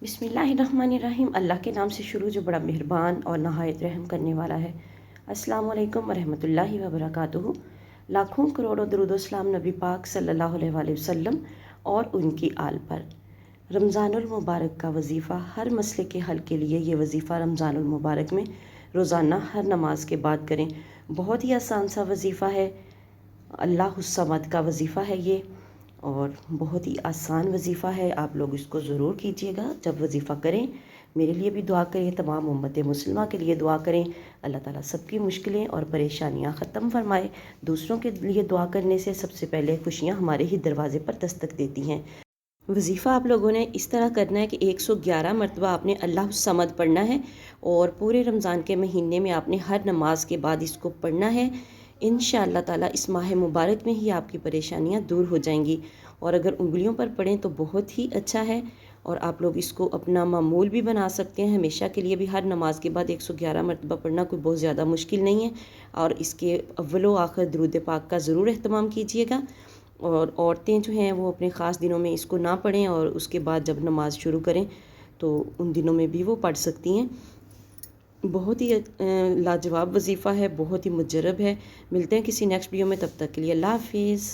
बिस्मिल्लाहिर्रहमानिर्रहीम। अल्लाह के नाम से शुरू जो बड़ा मेहरबान और नहायत रहम करने वाला है। अस्सलामु अलैकुम वरहमतुल्लाहि वबरकातुहू। लाखों करोड़ों दरूद सलाम नबी पाक सल्लल्लाहु अलैहि वसल्लम और उनकी आल पर। रमज़ानुल मुबारक का वजीफ़ा, हर मसले के हल के लिए ये वजीफ़ा रमज़ानुल मुबारक में रोज़ाना हर नमाज के बाद करें। बहुत ही आसान सा वजीफ़ा है। अल्लाहुस समद का वजीफ़ा है ये, और बहुत ही आसान वजीफ़ा है। आप लोग इसको ज़रूर कीजिएगा। जब वजीफ़ा करें मेरे लिए भी दुआ करें, तमाम उम्मत मुस्लिमा के लिए दुआ करें। अल्लाह ताला सबकी मुश्किलें और परेशानियां ख़त्म फरमाए। दूसरों के लिए दुआ करने से सबसे पहले खुशियां हमारे ही दरवाज़े पर दस्तक देती हैं। वजीफ़ा आप लोगों ने इस तरह करना है कि 111 मरतबा आपने अल्लाह समद पढ़ना है, और पूरे रमज़ान के महीने में आपने हर नमाज के बाद इसको पढ़ना है। इंशाअल्लाह ताला इस माह मुबारक में ही आपकी परेशानियां दूर हो जाएंगी। और अगर उंगलियों पर पढ़ें तो बहुत ही अच्छा है, और आप लोग इसको अपना मामूल भी बना सकते हैं। हमेशा के लिए भी हर नमाज के बाद 111 मरतबा पढ़ना कोई बहुत ज़्यादा मुश्किल नहीं है। और इसके अव्वलो आखिर दुरूद पाक का ज़रूर अहतमाम कीजिएगा। और औरतें जो हैं वो अपने ख़ास दिनों में इसको ना पढ़ें, और उसके बाद जब नमाज शुरू करें तो उन दिनों में भी वो पढ़ सकती हैं। बहुत ही लाजवाब वजीफ़ा है, बहुत ही मुजरब है। मिलते हैं किसी नेक्स्ट वीडियो में, तब तक के लिए अल्लाह हाफिज़।